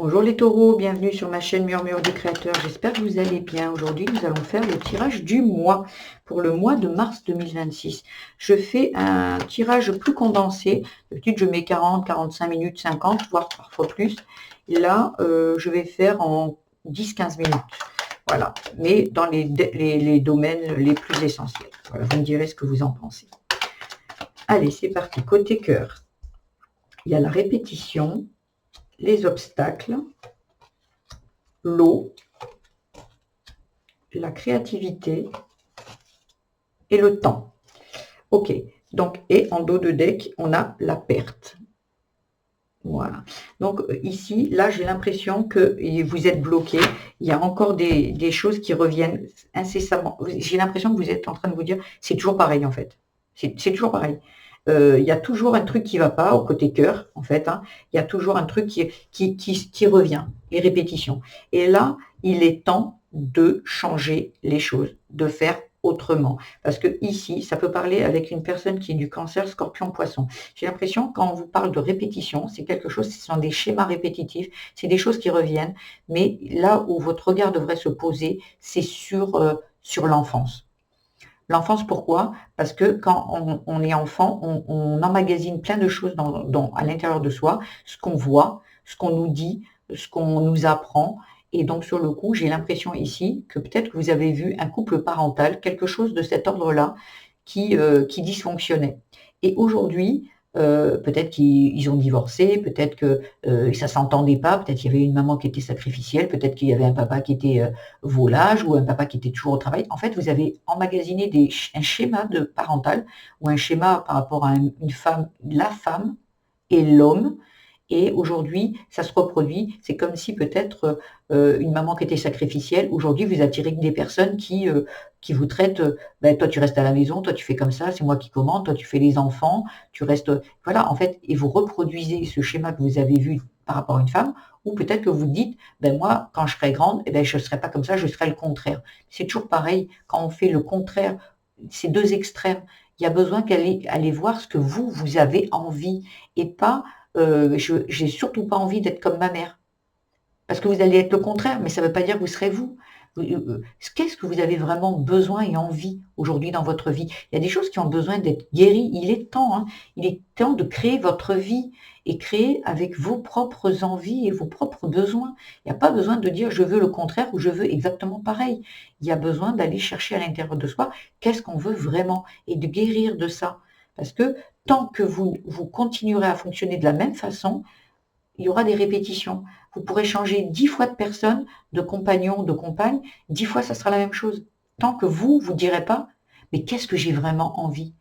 Bonjour les taureaux, bienvenue sur ma chaîne Murmure du Créateur, j'espère que vous allez bien. Aujourd'hui, nous allons faire le tirage du mois, pour le mois de mars 2026. Je fais un tirage plus condensé, d'habitude je mets 40, 45 minutes, 50, voire parfois plus. Et là, je vais faire en 10-15 minutes, voilà, mais dans les domaines les plus essentiels. Voilà, vous me direz ce que vous en pensez. Allez, c'est parti. Côté cœur, il y a la répétition, les obstacles, l'eau, la créativité et le temps. Ok, donc, et en dos de deck, on a la perte. Voilà. Donc ici, là, j'ai l'impression que vous êtes bloqué. Il y a encore des choses qui reviennent incessamment. J'ai l'impression que vous êtes en train de vous dire, c'est toujours pareil en fait. C'est toujours pareil. Il y a toujours un truc qui va pas au côté cœur, en fait. Hein. Il y a toujours un truc qui revient, les répétitions. Et là, il est temps de changer les choses, de faire autrement. Parce que ici, ça peut parler avec une personne qui est du cancer, scorpion, poisson. J'ai l'impression, quand on vous parle de répétition, c'est quelque chose, ce sont des schémas répétitifs, c'est des choses qui reviennent. Mais là où votre regard devrait se poser, c'est sur l'enfance. L'enfance, pourquoi? Parce que quand on est enfant, on emmagasine plein de choses à l'intérieur de soi, ce qu'on voit, ce qu'on nous dit, ce qu'on nous apprend. Et donc, sur le coup, j'ai l'impression ici que peut-être que vous avez vu un couple parental, quelque chose de cet ordre-là, qui dysfonctionnait. Et aujourd'hui, peut-être qu'ils ont divorcé, peut-être que ça s'entendait pas, peut-être qu'il y avait une maman qui était sacrificielle, peut-être qu'il y avait un papa qui était volage ou un papa qui était toujours au travail. En fait, vous avez emmagasiné un schéma de parental ou un schéma par rapport à une femme, la femme et l'homme. Et aujourd'hui, ça se reproduit. C'est comme si peut-être une maman qui était sacrificielle, aujourd'hui, vous attirez des personnes qui vous traitent, ben, toi tu restes à la maison, toi tu fais comme ça, c'est moi qui commande, toi tu fais les enfants, tu restes... Voilà, en fait, et vous reproduisez ce schéma que vous avez vu par rapport à une femme, ou peut-être que vous dites, ben moi, quand je serai grande, eh ben, je ne serai pas comme ça, je serai le contraire. C'est toujours pareil, quand on fait le contraire, ces deux extrêmes, il y a besoin d'aller voir ce que vous avez envie, et pas j'ai surtout pas envie d'être comme ma mère. Parce que vous allez être le contraire, mais ça ne veut pas dire que vous serez vous. Qu'est-ce que vous avez vraiment besoin et envie aujourd'hui dans votre vie? Il y a des choses qui ont besoin d'être guéries. Il est temps, hein. Il est temps de créer votre vie et créer avec vos propres envies et vos propres besoins. Il n'y a pas besoin de dire je veux le contraire ou je veux exactement pareil. Il y a besoin d'aller chercher à l'intérieur de soi qu'est-ce qu'on veut vraiment et de guérir de ça. Parce que tant que vous continuerez à fonctionner de la même façon, il y aura des répétitions. Vous pourrez changer 10 fois de personne, de compagnon, de compagne, 10 fois ça sera la même chose. Tant que vous direz pas, mais qu'est-ce que j'ai vraiment envie?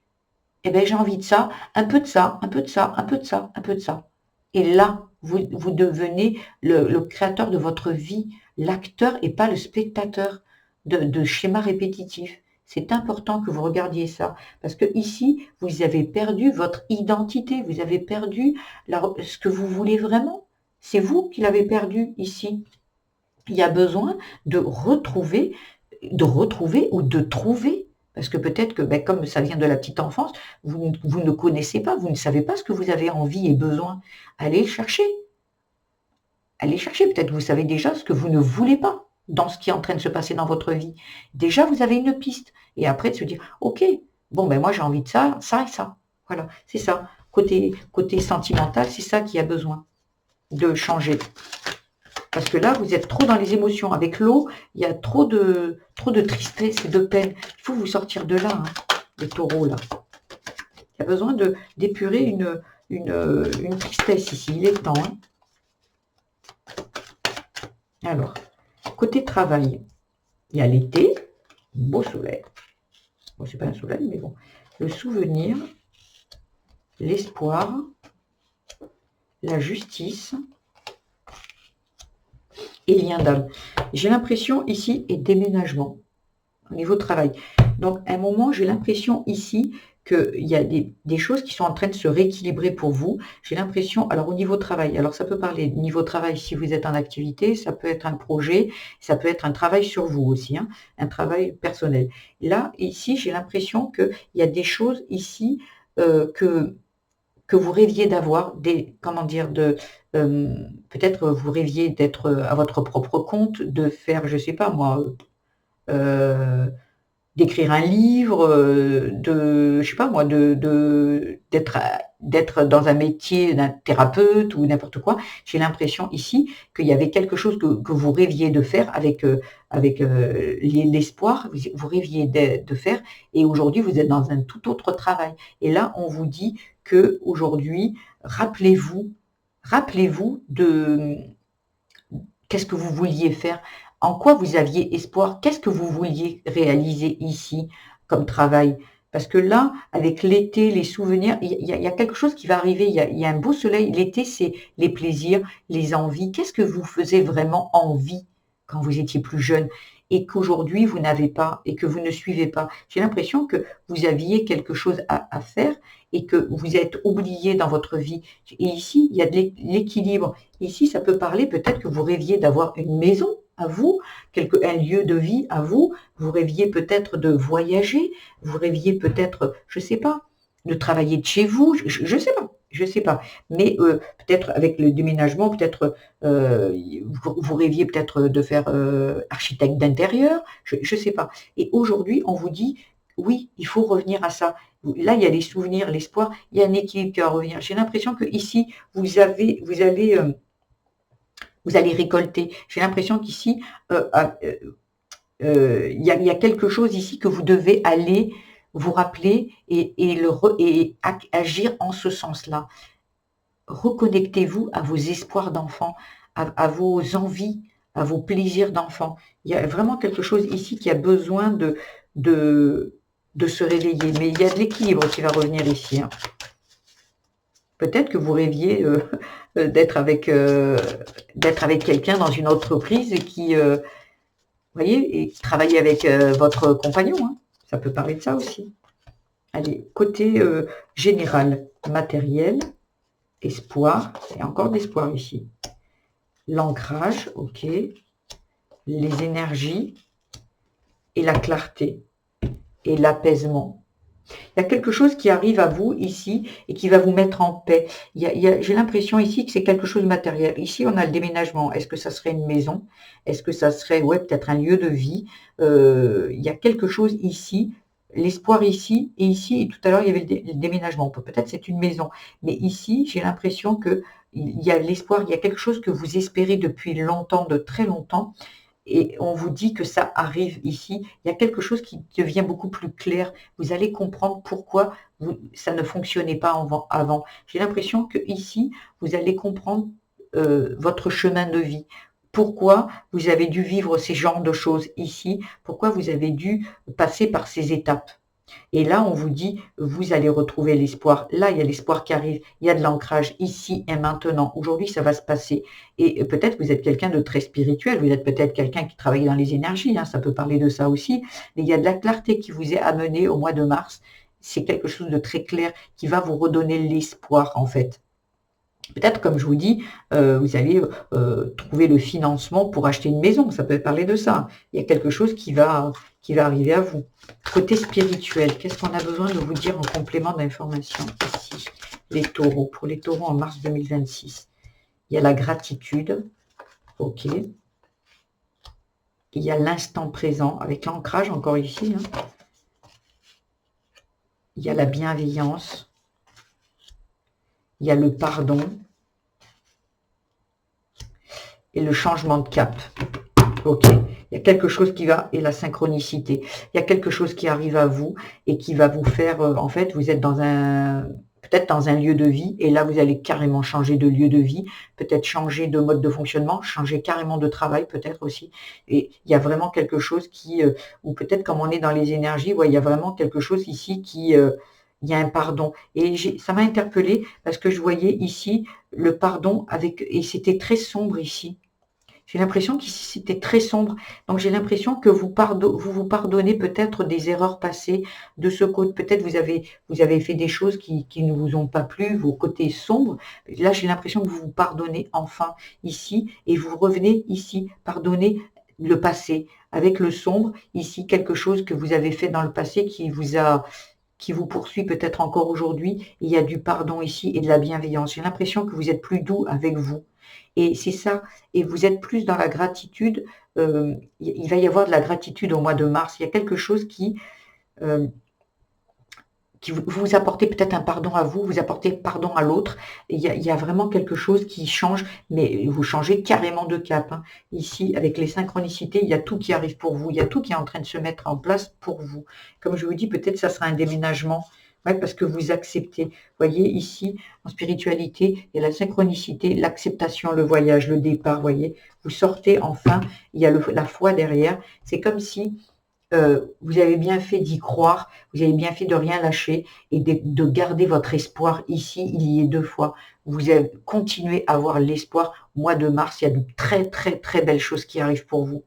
Eh bien j'ai envie de ça, un peu de ça, un peu de ça, un peu de ça, un peu de ça. Et là, vous devenez le créateur de votre vie, l'acteur et pas le spectateur de schémas répétitifs. C'est important que vous regardiez ça, parce que ici, vous avez perdu votre identité, vous avez perdu ce que vous voulez vraiment. C'est vous qui l'avez perdu ici. Il y a besoin de retrouver ou de trouver, parce que peut-être que, ben, comme ça vient de la petite enfance, vous ne connaissez pas, vous ne savez pas ce que vous avez envie et besoin. Allez le chercher. Allez chercher. Peut-être que vous savez déjà ce que vous ne voulez pas dans ce qui est en train de se passer dans votre vie. Déjà, vous avez une piste. Et après, de se dire, OK, bon, ben moi j'ai envie de ça, ça et ça. Voilà, c'est ça. Côté sentimental, c'est ça qui a besoin de changer. Parce que là, vous êtes trop dans les émotions. Avec l'eau, il y a trop de tristesse et de peine. Il faut vous sortir de là, hein, le taureau, là. Il y a besoin d'épurer une tristesse ici. Il est temps. Hein. Alors, côté travail, il y a l'été, beau soleil. Bon, c'est pas un soleil, mais bon. Le souvenir, l'espoir, la justice et lien d'âme. J'ai l'impression ici et déménagement au niveau travail. Donc, à un moment, j'ai l'impression ici qu'il y a des choses qui sont en train de se rééquilibrer pour vous. J'ai l'impression, alors au niveau travail, alors ça peut parler de niveau travail si vous êtes en activité, ça peut être un projet, ça peut être un travail sur vous aussi, hein, un travail personnel. Là, ici, j'ai l'impression qu'il y a des choses ici que vous rêviez d'avoir, peut-être vous rêviez d'être à votre propre compte, de faire, je sais pas moi, d'écrire un livre, de je sais pas moi, d'être dans un métier d'un thérapeute ou n'importe quoi. J'ai l'impression ici qu'il y avait quelque chose que vous rêviez de faire avec l'espoir, vous rêviez de faire et aujourd'hui vous êtes dans un tout autre travail. Et là, on vous dit qu'aujourd'hui, rappelez-vous de qu'est-ce que vous vouliez faire? En quoi vous aviez espoir? Qu'est-ce que vous vouliez réaliser ici comme travail? Parce que là, avec l'été, les souvenirs, il y a quelque chose qui va arriver. Il y a un beau soleil. L'été, c'est les plaisirs, les envies. Qu'est-ce que vous faisiez vraiment envie quand vous étiez plus jeune et qu'aujourd'hui vous n'avez pas et que vous ne suivez pas? J'ai l'impression que vous aviez quelque chose à faire et que vous êtes oublié dans votre vie. Et ici, il y a de l'équilibre. Ici, ça peut parler peut-être que vous rêviez d'avoir une maison à vous, un lieu de vie à vous, vous rêviez peut-être de voyager, vous rêviez peut-être, je ne sais pas, de travailler de chez vous, je ne sais pas, je sais pas. Mais peut-être avec le déménagement, peut-être vous rêviez peut-être de faire architecte d'intérieur, je ne sais pas. Et aujourd'hui, on vous dit, oui, il faut revenir à ça. Là, il y a les souvenirs, l'espoir, il y a un équilibre qui va revenir. J'ai l'impression que ici, vous allez récolter. J'ai l'impression qu'ici, il y a quelque chose ici que vous devez aller vous rappeler et agir en ce sens-là. Reconnectez-vous à vos espoirs d'enfant, à vos envies, à vos plaisirs d'enfant. Il y a vraiment quelque chose ici qui a besoin de se réveiller. Mais il y a de l'équilibre qui va revenir ici. Hein. Peut-être que vous rêviez d'être avec quelqu'un dans une entreprise qui, vous voyez, et travailler avec votre compagnon. Hein. Ça peut parler de ça aussi. Allez, côté général, matériel, espoir, il y a encore d'espoir ici. L'ancrage, ok. Les énergies et la clarté et l'apaisement. Il y a quelque chose qui arrive à vous ici et qui va vous mettre en paix. J'ai l'impression ici que c'est quelque chose de matériel. Ici, on a le déménagement. Est-ce que ça serait une maison? Est-ce que ça serait, ouais, peut-être un lieu de vie? Il y a quelque chose ici, l'espoir ici, et ici, tout à l'heure, il y avait le déménagement. Peut-être c'est une maison. Mais ici, j'ai l'impression que il y a l'espoir, il y a quelque chose que vous espérez depuis longtemps, de très longtemps, et on vous dit que ça arrive ici, il y a quelque chose qui devient beaucoup plus clair. Vous allez comprendre pourquoi ça ne fonctionnait pas avant. J'ai l'impression que ici, vous allez comprendre votre chemin de vie. Pourquoi vous avez dû vivre ces genres de choses ici, pourquoi vous avez dû passer par ces étapes. Et là, on vous dit, vous allez retrouver l'espoir. Là, il y a l'espoir qui arrive. Il y a de l'ancrage ici et maintenant. Aujourd'hui, ça va se passer. Et peut-être vous êtes quelqu'un de très spirituel. Vous êtes peut-être quelqu'un qui travaille dans les énergies. Hein, ça peut parler de ça aussi. Mais il y a de la clarté qui vous est amenée au mois de mars. C'est quelque chose de très clair qui va vous redonner l'espoir, en fait. Peut-être, comme je vous dis, vous allez trouver le financement pour acheter une maison. Ça peut parler de ça. Il y a quelque chose qui va arriver à vous. Côté spirituel, qu'est-ce qu'on a besoin de vous dire en complément d'information ici? Les taureaux. Pour les taureaux en mars 2026. Il y a la gratitude. Ok. Il y a l'instant présent avec l'ancrage encore ici. Hein. Il y a la bienveillance. Il y a le pardon et le changement de cap. Ok, il y a quelque chose qui va, et la synchronicité. Il y a quelque chose qui arrive à vous et qui va vous faire, en fait, vous êtes peut-être dans un lieu de vie, et là, vous allez carrément changer de lieu de vie, peut-être changer de mode de fonctionnement, changer carrément de travail, peut-être aussi. Et il y a vraiment quelque chose qui, ou peut-être comme on est dans les énergies, ouais, il y a vraiment quelque chose ici qui... il y a un pardon. Et ça m'a interpellée parce que je voyais ici le pardon et c'était très sombre ici. J'ai l'impression qu'ici c'était très sombre. Donc j'ai l'impression que vous vous pardonnez peut-être des erreurs passées de ce côté. Peut-être vous avez fait des choses qui ne vous ont pas plu, vos côtés sombres. Là j'ai l'impression que vous vous pardonnez enfin ici et vous revenez ici pardonner le passé avec le sombre ici quelque chose que vous avez fait dans le passé qui vous a qui vous poursuit peut-être encore aujourd'hui. Il y a du pardon ici et de la bienveillance. J'ai l'impression que vous êtes plus doux avec vous. Et c'est ça, et vous êtes plus dans la gratitude. Il va y avoir de la gratitude au mois de mars. Il y a quelque chose euh, qui vous apportez peut-être un pardon à vous, vous apportez pardon à l'autre. Il y a vraiment quelque chose qui change, mais vous changez carrément de cap, hein. Ici, avec les synchronicités, il y a tout qui arrive pour vous, il y a tout qui est en train de se mettre en place pour vous. Comme je vous dis, peut-être ça sera un déménagement, ouais, parce que vous acceptez. Vous voyez, ici, en spiritualité, il y a la synchronicité, l'acceptation, le voyage, le départ, vous voyez. Vous sortez enfin, il y a la foi derrière. C'est comme si vous avez bien fait d'y croire, vous avez bien fait de rien lâcher et de garder votre espoir ici. Il y est 2 fois. Vous avez continué à avoir l'espoir. Mois de mars, il y a de très très très belles choses qui arrivent pour vous.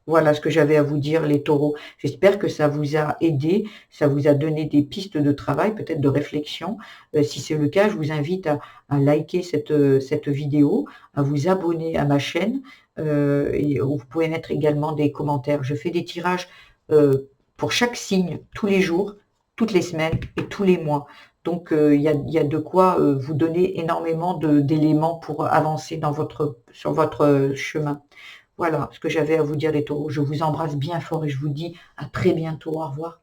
Voilà ce que j'avais à vous dire, les taureaux. J'espère que ça vous a aidé, ça vous a donné des pistes de travail, peut-être de réflexion. Si c'est le cas, je vous invite à liker cette vidéo, à vous abonner à ma chaîne, et vous pouvez mettre également des commentaires. Je fais des tirages pour chaque signe, tous les jours, toutes les semaines et tous les mois. Donc, il y a de quoi vous donner énormément d'éléments pour avancer sur votre chemin. Voilà ce que j'avais à vous dire, les taureaux. Je vous embrasse bien fort et je vous dis à très bientôt. Au revoir.